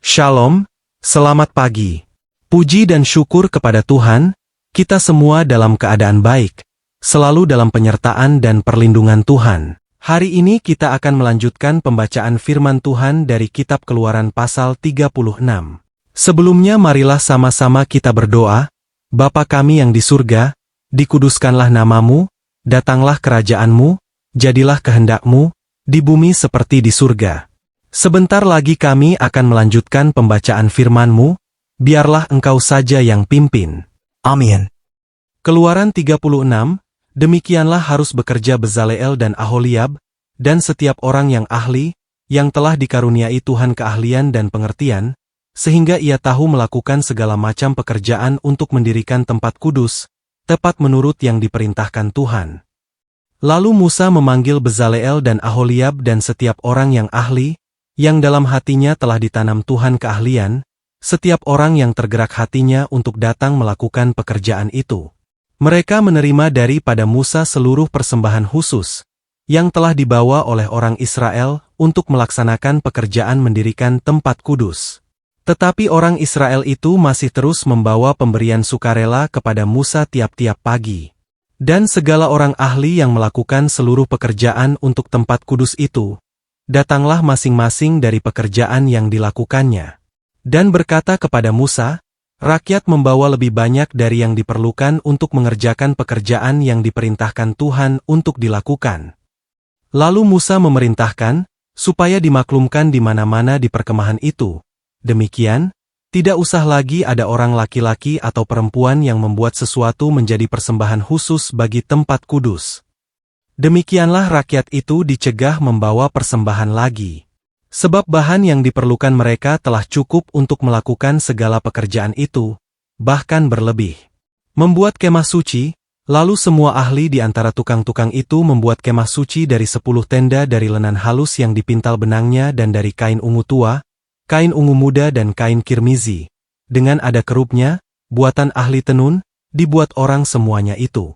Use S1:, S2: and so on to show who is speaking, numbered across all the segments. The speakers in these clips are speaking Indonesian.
S1: Shalom, selamat pagi. Puji dan syukur kepada Tuhan, kita semua dalam keadaan baik, selalu dalam penyertaan dan perlindungan Tuhan. Hari ini kita akan melanjutkan pembacaan firman Tuhan dari Kitab Keluaran pasal 36. Sebelumnya marilah sama-sama kita berdoa. Bapa kami yang di surga, dikuduskanlah namamu, datanglah kerajaanmu, jadilah kehendak-mu, di bumi seperti di surga. Sebentar lagi kami akan melanjutkan pembacaan firman-Mu, biarlah Engkau saja yang pimpin. Amin. Keluaran 36, demikianlah harus bekerja Bezaleel dan Aholiab, dan setiap orang yang ahli, yang telah dikaruniai Tuhan keahlian dan pengertian, sehingga ia tahu melakukan segala macam pekerjaan untuk mendirikan tempat kudus, tepat menurut yang diperintahkan Tuhan. Lalu Musa memanggil Bezaleel dan Aholiab dan setiap orang yang ahli, yang dalam hatinya telah ditanam Tuhan keahlian, setiap orang yang tergerak hatinya untuk datang melakukan pekerjaan itu. Mereka menerima daripada Musa seluruh persembahan khusus, yang telah dibawa oleh orang Israel untuk melaksanakan pekerjaan mendirikan tempat kudus. Tetapi orang Israel itu masih terus membawa pemberian sukarela kepada Musa tiap-tiap pagi. Dan segala orang ahli yang melakukan seluruh pekerjaan untuk tempat kudus itu, datanglah masing-masing dari pekerjaan yang dilakukannya. Dan berkata kepada Musa, rakyat membawa lebih banyak dari yang diperlukan untuk mengerjakan pekerjaan yang diperintahkan Tuhan untuk dilakukan. Lalu Musa memerintahkan, supaya dimaklumkan di mana-mana di perkemahan itu. Demikian, tidak usah lagi ada orang laki-laki atau perempuan yang membuat sesuatu menjadi persembahan khusus bagi tempat kudus. Demikianlah rakyat itu dicegah membawa persembahan lagi. Sebab bahan yang diperlukan mereka telah cukup untuk melakukan segala pekerjaan itu, bahkan berlebih. Membuat kemah suci, lalu semua ahli di antara tukang-tukang itu membuat kemah suci dari 10 tenda dari lenan halus yang dipintal benangnya dan dari kain ungu tua, kain ungu muda dan kain kirmizi. Dengan ada kerupnya, buatan ahli tenun, dibuat orang semuanya itu.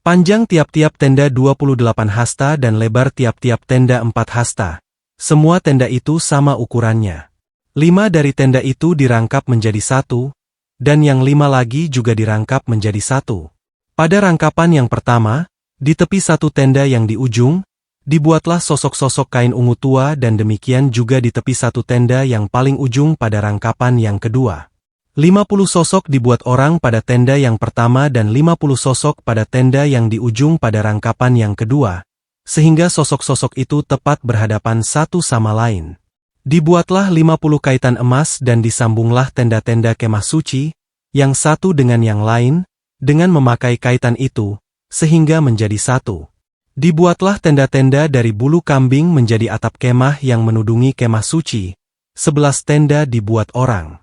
S1: Panjang tiap-tiap tenda 28 hasta dan lebar tiap-tiap tenda 4 hasta. Semua tenda itu sama ukurannya. 5 dari tenda itu dirangkap menjadi satu, dan yang 5 lagi juga dirangkap menjadi satu. Pada rangkapan yang pertama, di tepi satu tenda yang di ujung, dibuatlah sosok-sosok kain ungu tua dan demikian juga di tepi satu tenda yang paling ujung pada rangkapan yang kedua. 50 sosok dibuat orang pada tenda yang pertama dan 50 sosok pada tenda yang di ujung pada rangkapan yang kedua, sehingga sosok-sosok itu tepat berhadapan satu sama lain. Dibuatlah 50 kaitan emas dan disambunglah tenda-tenda kemah suci, yang satu dengan yang lain, dengan memakai kaitan itu, sehingga menjadi satu. Dibuatlah tenda-tenda dari bulu kambing menjadi atap kemah yang menudungi kemah suci, 11 tenda dibuat orang.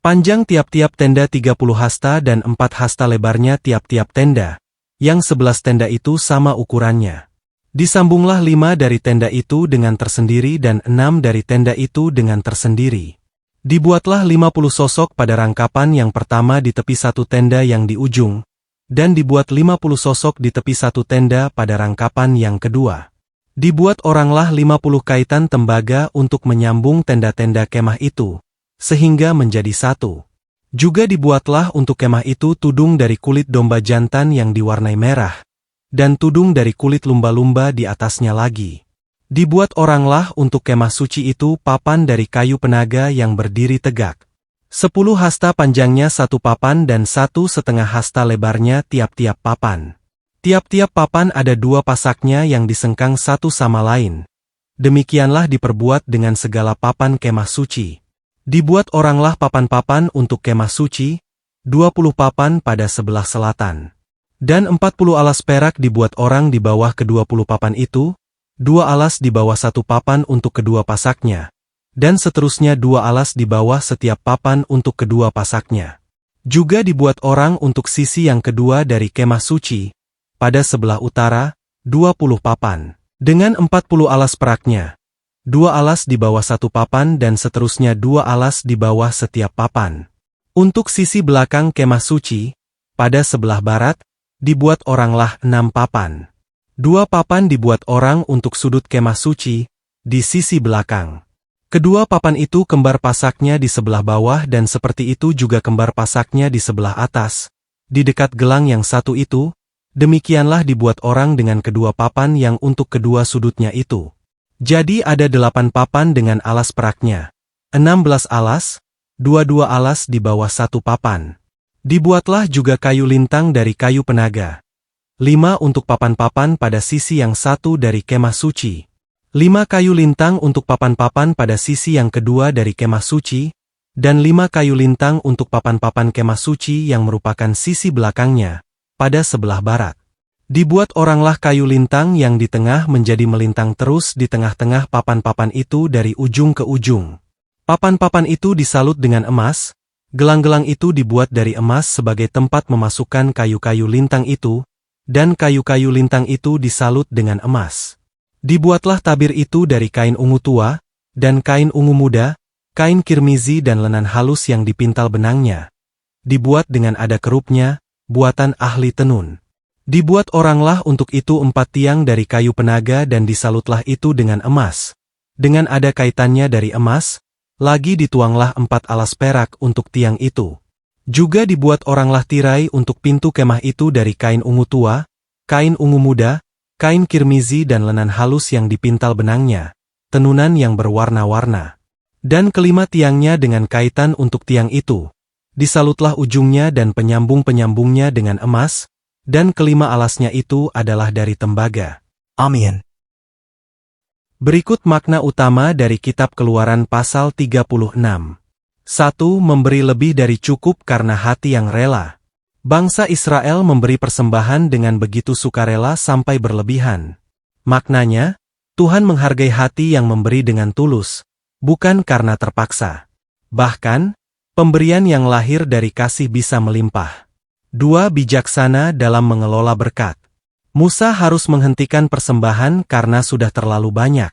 S1: Panjang tiap-tiap tenda 30 hasta dan 4 hasta lebarnya tiap-tiap tenda, yang 11 tenda itu sama ukurannya. Disambunglah 5 dari tenda itu dengan tersendiri dan 6 dari tenda itu dengan tersendiri. Dibuatlah 50 sosok pada rangkapan yang pertama di tepi satu tenda yang di ujung, dan dibuat 50 sosok di tepi satu tenda pada rangkapan yang kedua. Dibuat oranglah 50 kaitan tembaga untuk menyambung tenda-tenda kemah itu, sehingga menjadi satu. Juga dibuatlah untuk kemah itu tudung dari kulit domba jantan yang diwarnai merah, dan tudung dari kulit lumba-lumba di atasnya lagi. Dibuat oranglah untuk kemah suci itu papan dari kayu penaga yang berdiri tegak. 10 hasta panjangnya satu papan dan 1,5 hasta lebarnya tiap-tiap papan. Tiap-tiap papan ada 2 pasaknya yang disengkang satu sama lain. Demikianlah diperbuat dengan segala papan kemah suci. Dibuat oranglah papan-papan untuk kemah suci, 20 papan pada sebelah selatan. Dan 40 alas perak dibuat orang di bawah ke-20 papan itu, 2 alas di bawah satu papan untuk kedua pasaknya, dan seterusnya 2 alas di bawah setiap papan untuk kedua pasaknya. Juga dibuat orang untuk sisi yang kedua dari kemah suci, pada sebelah utara, 20 papan, dengan 40 alas peraknya. 2 alas di bawah satu papan dan seterusnya 2 alas di bawah setiap papan. Untuk sisi belakang kemah suci, pada sebelah barat, dibuat oranglah 6 papan. 2 papan dibuat orang untuk sudut kemah suci, di sisi belakang. Kedua papan itu kembar pasaknya di sebelah bawah dan seperti itu juga kembar pasaknya di sebelah atas. Di dekat gelang yang satu itu, demikianlah dibuat orang dengan kedua papan yang untuk kedua sudutnya itu. Jadi ada 8 papan dengan alas peraknya. 16 alas, 22 alas di bawah satu papan. Dibuatlah juga kayu lintang dari kayu penaga. 5 untuk papan-papan pada sisi yang satu dari kemah suci. 5 kayu lintang untuk papan-papan pada sisi yang kedua dari kemah suci, dan 5 kayu lintang untuk papan-papan kemah suci yang merupakan sisi belakangnya, pada sebelah barat. Dibuat oranglah kayu lintang yang di tengah menjadi melintang terus di tengah-tengah papan-papan itu dari ujung ke ujung. Papan-papan itu disalut dengan emas, gelang-gelang itu dibuat dari emas sebagai tempat memasukkan kayu-kayu lintang itu, dan kayu-kayu lintang itu disalut dengan emas. Dibuatlah tabir itu dari kain ungu tua, dan kain ungu muda, kain kirmizi dan lenan halus yang dipintal benangnya. Dibuat dengan ada kerupnya, buatan ahli tenun. Dibuat oranglah untuk itu 4 tiang dari kayu penaga dan disalutlah itu dengan emas. Dengan ada kaitannya dari emas, lagi dituanglah 4 alas perak untuk tiang itu. Juga dibuat oranglah tirai untuk pintu kemah itu dari kain ungu tua, kain ungu muda, kain kirmizi dan lenan halus yang dipintal benangnya, tenunan yang berwarna-warna. Dan kelima tiangnya dengan kaitan untuk tiang itu. Disalutlah ujungnya dan penyambung-penyambungnya dengan emas, dan kelima alasnya itu adalah dari tembaga.
S2: Amin.
S1: Berikut makna utama dari Kitab Keluaran pasal 36. 1. Memberi lebih dari cukup karena hati yang rela. Bangsa Israel memberi persembahan dengan begitu sukarela sampai berlebihan. Maknanya, Tuhan menghargai hati yang memberi dengan tulus, bukan karena terpaksa. Bahkan, pemberian yang lahir dari kasih bisa melimpah. 2. Bijaksana dalam mengelola berkat. Musa harus menghentikan persembahan karena sudah terlalu banyak.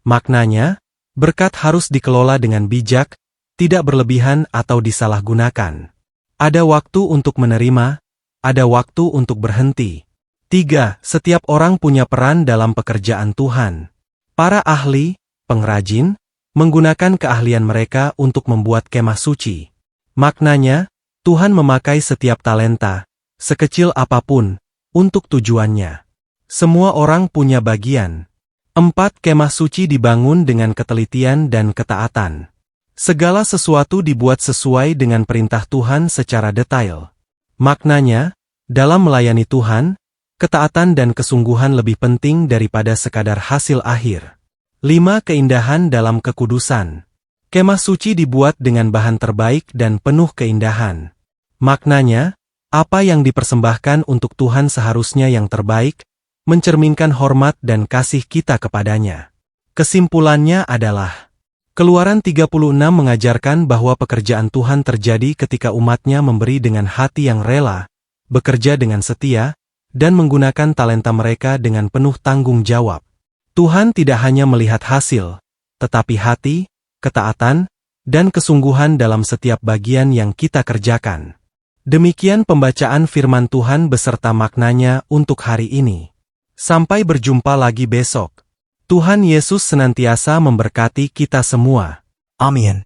S1: Maknanya, berkat harus dikelola dengan bijak, tidak berlebihan atau disalahgunakan. Ada waktu untuk menerima, ada waktu untuk berhenti. 3. Setiap orang punya peran dalam pekerjaan Tuhan. Para ahli, pengrajin, menggunakan keahlian mereka untuk membuat kemah suci. Maknanya, Tuhan memakai setiap talenta, sekecil apapun, untuk tujuannya. Semua orang punya bagian. 4. Kemah suci dibangun dengan ketelitian dan ketaatan. Segala sesuatu dibuat sesuai dengan perintah Tuhan secara detail. Maknanya, dalam melayani Tuhan, ketaatan dan kesungguhan lebih penting daripada sekadar hasil akhir. 5. Keindahan dalam kekudusan. Kemah suci dibuat dengan bahan terbaik dan penuh keindahan. Maknanya, apa yang dipersembahkan untuk Tuhan seharusnya yang terbaik, mencerminkan hormat dan kasih kita kepadanya. Kesimpulannya adalah, Keluaran 36 mengajarkan bahwa pekerjaan Tuhan terjadi ketika umatnya memberi dengan hati yang rela, bekerja dengan setia, dan menggunakan talenta mereka dengan penuh tanggung jawab. Tuhan tidak hanya melihat hasil, tetapi hati, ketaatan, dan kesungguhan dalam setiap bagian yang kita kerjakan. Demikian pembacaan firman Tuhan beserta maknanya untuk hari ini. Sampai berjumpa lagi besok. Tuhan Yesus senantiasa memberkati kita semua.
S2: Amin.